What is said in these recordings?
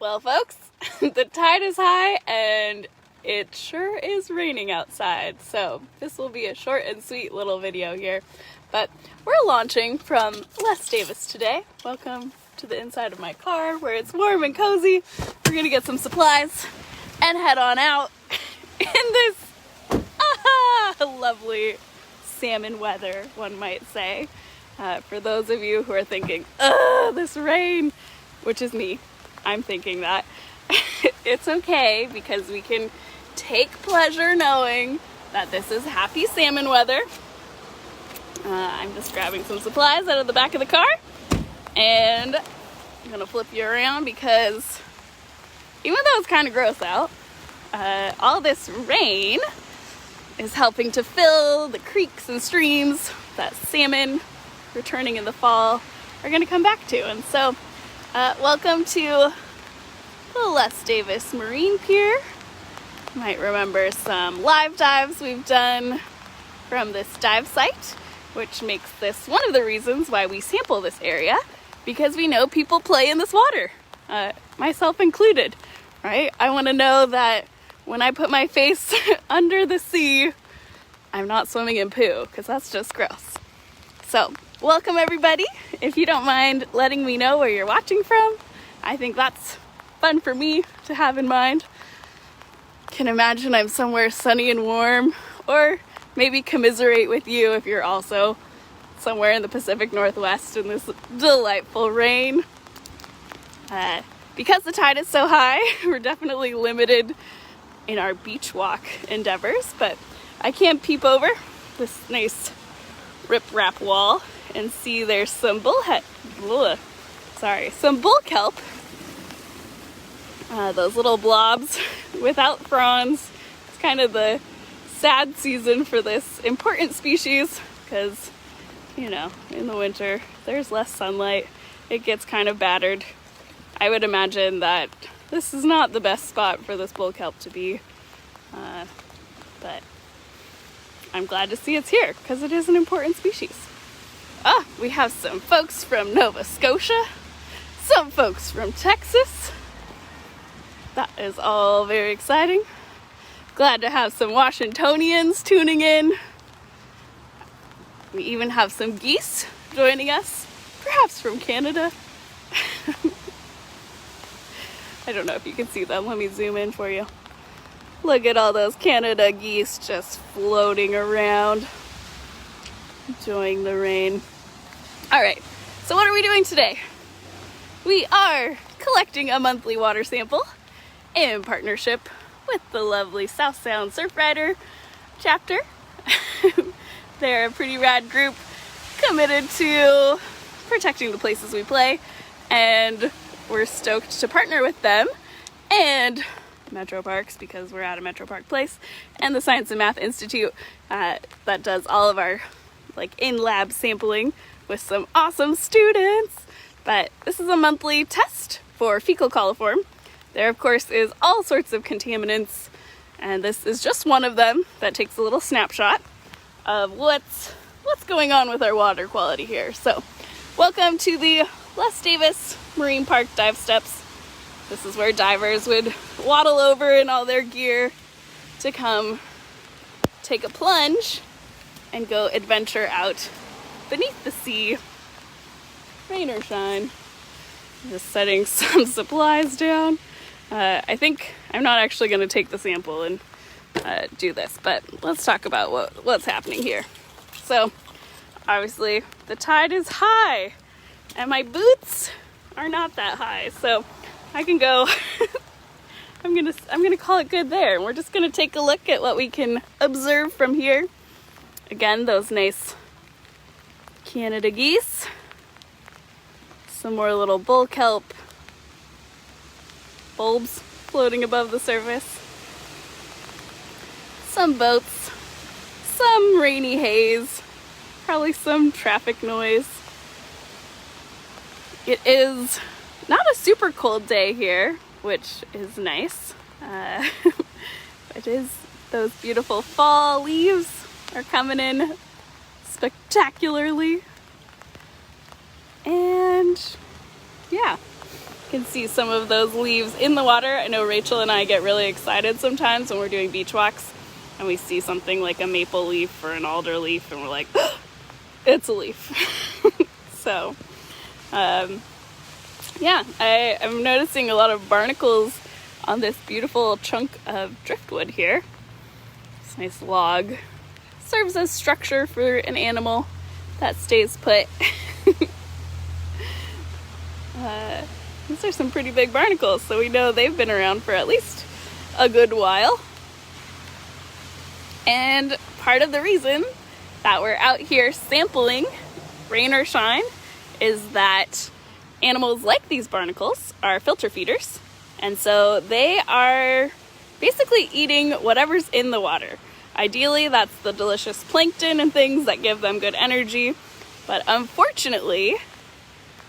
Well, folks, the tide is high and it sure is raining outside, so this will be a short and sweet little video here. But we're launching from Les Davis today. Welcome to the inside of my car where it's warm and cozy. We're gonna get some supplies and head on out in this lovely salmon weather, one might say. For those of you who are thinking, this rain, which is me, I'm thinking that. It's okay because we can take pleasure knowing that this is happy salmon weather. I'm just grabbing some supplies out of the back of the car and I'm gonna flip you around because even though it's kind of gross out, all this rain is helping to fill the creeks and streams that salmon returning in the fall are gonna come back to. And so welcome to the Les Davis Marine Pier. You might remember some live dives we've done from this dive site, which makes this one of the reasons why we sample this area, because we know people play in this water, myself included, right? I want to know that when I put my face under the sea, I'm not swimming in poo, because that's just gross. So welcome everybody. If you don't mind letting me know where you're watching from, I think that's fun for me to have in mind. Can imagine I'm somewhere sunny and warm, or maybe commiserate with you if you're also somewhere in the Pacific Northwest in this delightful rain. Because the tide is so high, we're definitely limited in our beach walk endeavors, but I can peep over this nice rip-rap wall and see there's some bull kelp. Those little blobs without fronds. It's kind of the sad season for this important species because, you know, in the winter there's less sunlight. It gets kind of battered. I would imagine that this is not the best spot for this bull kelp to be, but I'm glad to see it's here because it is an important species. We have some folks from Nova Scotia, some folks from Texas. That is all very exciting. Glad to have some Washingtonians tuning in. We even have some geese joining us, perhaps from Canada. I don't know if you can see them. Let me zoom in for you. Look at all those Canada geese just floating around, enjoying the rain. All right, so what are we doing today? We are collecting a monthly water sample in partnership with the lovely South Sound Surfrider chapter. They're a pretty rad group committed to protecting the places we play, and we're stoked to partner with them and Metro Parks, because we're at a Metro Park place, and the Science and Math Institute that does all of our in-lab sampling with some awesome students. But this is a monthly test for fecal coliform. There, of course, is all sorts of contaminants, and this is just one of them that takes a little snapshot of what's going on with our water quality here. So, welcome to the Les Davis Marine Park dive steps. This is where divers would waddle over in all their gear to come take a plunge and go adventure out beneath the sea, rain or shine. Just setting some supplies down. I think I'm not actually going to take the sample and do this, but let's talk about what's happening here. So, obviously, the tide is high, and my boots are not that high, so I can go. I'm gonna call it good there, and we're just gonna take a look at what we can observe from here. Again, those nice Canada geese. Some more little bull kelp bulbs floating above the surface. Some boats, some rainy haze, probably some traffic noise. It is not a super cold day here, which is nice. It is, those beautiful fall leaves are coming in spectacularly. And yeah, You can see some of those leaves in the water. I know Rachel and I get really excited sometimes when we're doing beach walks and we see something like a maple leaf or an alder leaf and we're like, oh, it's a leaf. So, yeah, I'm noticing a lot of barnacles on this beautiful chunk of driftwood here. This nice log serves as structure for an animal that stays put. These are some pretty big barnacles, so we know they've been around for at least a good while. And part of the reason that we're out here sampling, rain or shine, is that animals like these barnacles are filter feeders. And so they are basically eating whatever's in the water. Ideally, that's the delicious plankton and things that give them good energy. But unfortunately,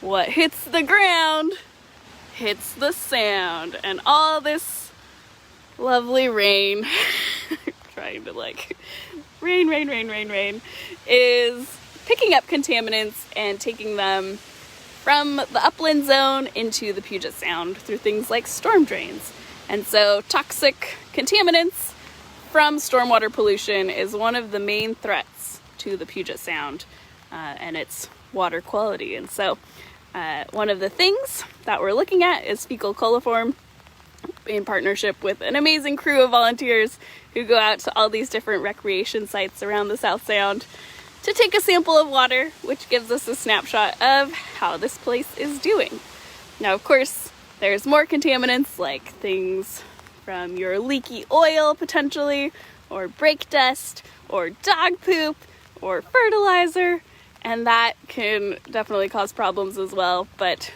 what hits the ground hits the sound. And all this lovely rain, trying to like, rain, is picking up contaminants and taking them from the upland zone into the Puget Sound through things like storm drains. And so toxic contaminants from stormwater pollution is one of the main threats to the Puget Sound and its water quality. And so one of the things that we're looking at is Fecal Coliform, in partnership with an amazing crew of volunteers who go out to all these different recreation sites around the South Sound to take a sample of water, which gives us a snapshot of how this place is doing. Now, of course, there's more contaminants like things from your leaky oil potentially, or brake dust, or dog poop, or fertilizer, and that can definitely cause problems as well. But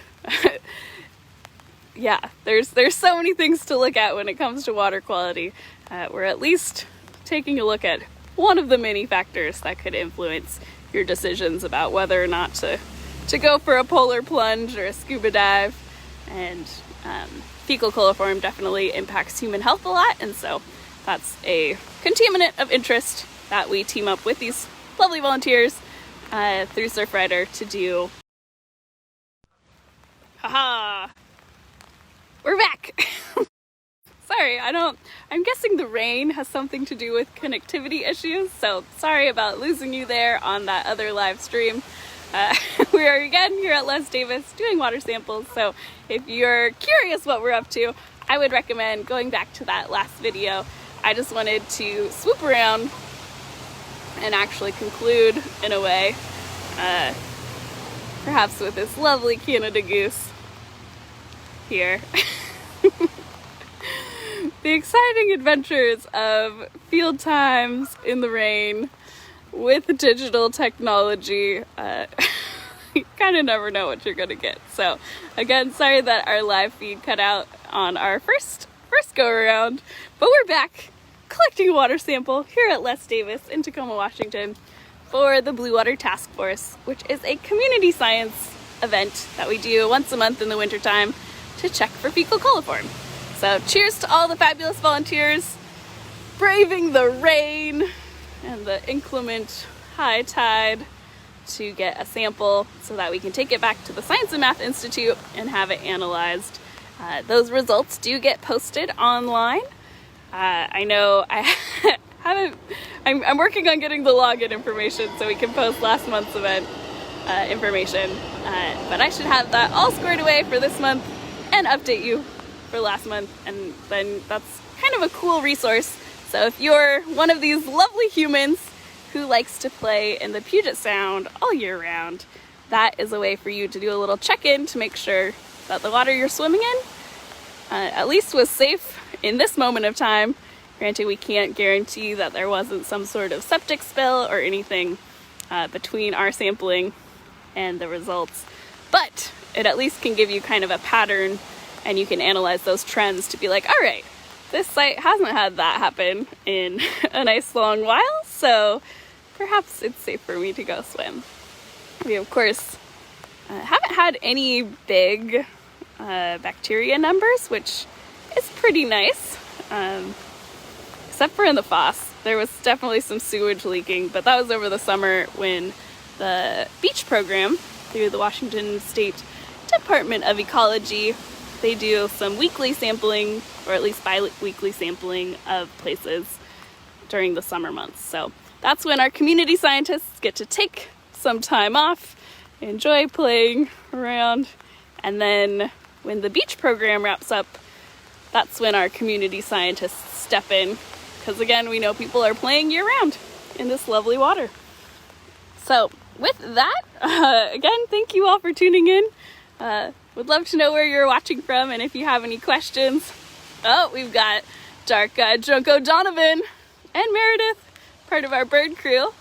yeah, there's so many things to look at when it comes to water quality. We're at least taking a look at one of the many factors that could influence your decisions about whether or not to go for a polar plunge or a scuba dive. And fecal coliform definitely impacts human health a lot, and so that's a contaminant of interest that we team up with these lovely volunteers through Surfrider to do. Haha! We're back! Sorry, I'm guessing the rain has something to do with connectivity issues, so sorry about losing you there on that other live stream. We are again here at Les Davis doing water samples, so if you're curious what we're up to, I would recommend going back to that last video. I just wanted to swoop around and actually conclude in a way, perhaps with this lovely Canada goose here. The exciting adventures of field times in the rain with digital technology. You kind of never know what you're gonna get. So again, sorry that our live feed cut out on our first go around, but we're back collecting a water sample here at Les Davis in Tacoma, Washington for the Blue Water Task Force, which is a community science event that we do once a month in the wintertime to check for fecal coliform. So cheers to all the fabulous volunteers braving the rain and the inclement high tide to get a sample so that we can take it back to the Science and Math Institute and have it analyzed. Those results do get posted online. I know I'm working on getting the login information so we can post last month's event information, but I should have that all squared away for this month and update you for last month, and then that's kind of a cool resource. So if you're one of these lovely humans who likes to play in the Puget Sound all year round, that is a way for you to do a little check-in to make sure that the water you're swimming in at least was safe in this moment of time. Granted, we can't guarantee that there wasn't some sort of septic spill or anything between our sampling and the results, but it at least can give you kind of a pattern, and you can analyze those trends to be like, all right, this site hasn't had that happen in a nice long while, so perhaps it's safe for me to go swim. We, of course, haven't had any big bacteria numbers, which is pretty nice, except for in the foss. There was definitely some sewage leaking, but that was over the summer when the beach program through the Washington State Department of Ecology. They do some weekly sampling, or at least bi-weekly sampling of places during the summer months. So that's when our community scientists get to take some time off, enjoy playing around, and then when the beach program wraps up, that's when our community scientists step in, because again, we know people are playing year-round in this lovely water. So with that, again, thank you all for tuning in. Would love to know where you're watching from, and if you have any questions. Oh, we've got dark-eyed Drunko Donovan and Meredith, part of our bird crew.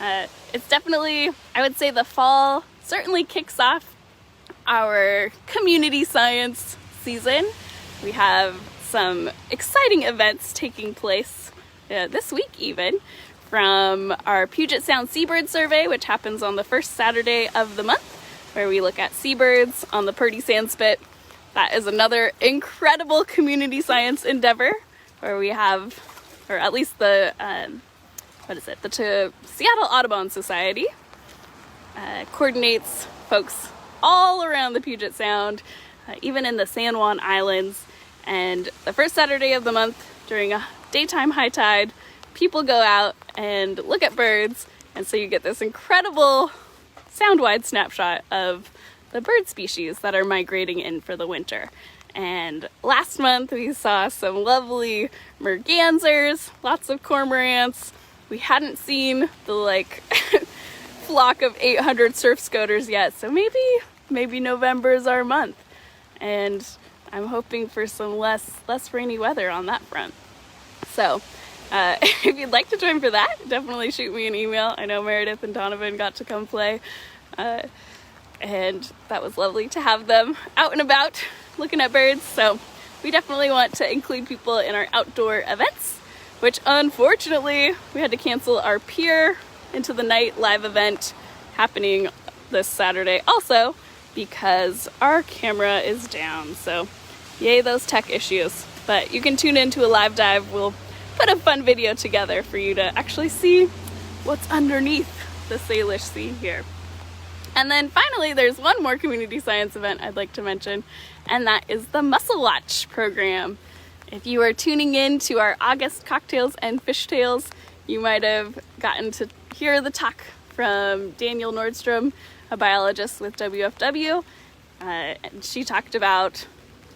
It's definitely, I would say the fall certainly kicks off our community science season. We have some exciting events taking place this week even, from our Puget Sound Seabird Survey, which happens on the first Saturday of the month, where we look at seabirds on the Purdy Sandspit. That is another incredible community science endeavor, where we have, or at least the, the Seattle Audubon Society coordinates folks all around the Puget Sound, even in the San Juan Islands. And the first Saturday of the month, during a daytime high tide, people go out and look at birds, and so you get this incredible sound-wide snapshot of the bird species that are migrating in for the winter. And last month we saw some lovely mergansers, lots of cormorants. We hadn't seen the flock of 800 surf scoters yet, so maybe November is our month. And I'm hoping for some less rainy weather on that front. So if you'd like to join for that, definitely shoot me an email. I know Meredith and Donovan got to come play, and that was lovely to have them out and about looking at birds. So we definitely want to include people in our outdoor events, which unfortunately we had to cancel our Pier into the Night live event happening this Saturday also, because our camera is down. So yay, those tech issues. But you can tune into a live dive. We'll put a fun video together for you to actually see what's underneath the Salish scene here. And then finally, there's one more community science event I'd like to mention, and that is the Mussel Watch program. If you are tuning in to our August Cocktails and Fishtails, you might have gotten to hear the talk from Daniel Nordstrom, a biologist with WFW. And she talked about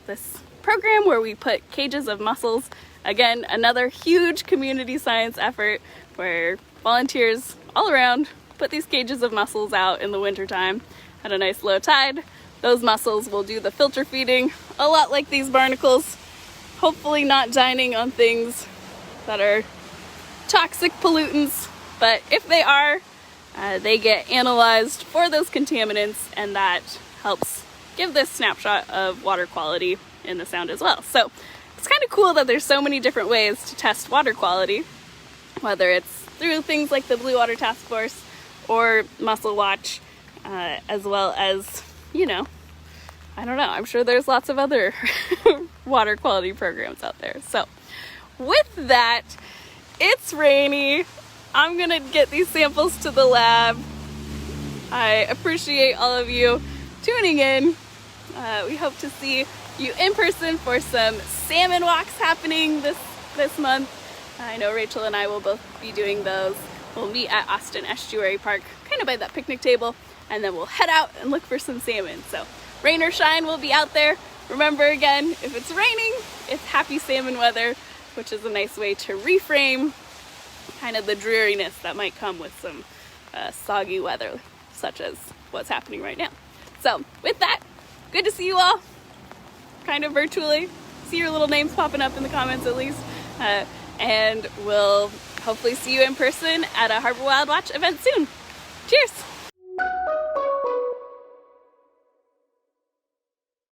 this program where we put cages of mussels. Again, another huge community science effort where volunteers all around put these cages of mussels out in the wintertime at a nice low tide. Those mussels will do the filter feeding, a lot like these barnacles, hopefully not dining on things that are toxic pollutants, but if they are, they get analyzed for those contaminants, and that helps give this snapshot of water quality in the sound as well. So it's kind of cool that there's so many different ways to test water quality, whether it's through things like the Blue Water Task Force or Mussel Watch, as well as, I don't know, I'm sure there's lots of other water quality programs out there. So with that, it's rainy. I'm gonna get these samples to the lab. I appreciate all of you tuning in. We hope to see you in person for some salmon walks happening this month. I know Rachel and I will both be doing those. We'll meet at Austin Estuary Park, kind of by that picnic table, and then we'll head out and look for some salmon. So rain or shine, we'll be out there. Remember again, if it's raining, it's happy salmon weather, which is a nice way to reframe kind of the dreariness that might come with some soggy weather, such as what's happening right now. So with that, good to see you all, kind of virtually. See your little names popping up in the comments at least. And we'll hopefully see you in person at a Harbor Wild Watch event soon. Cheers!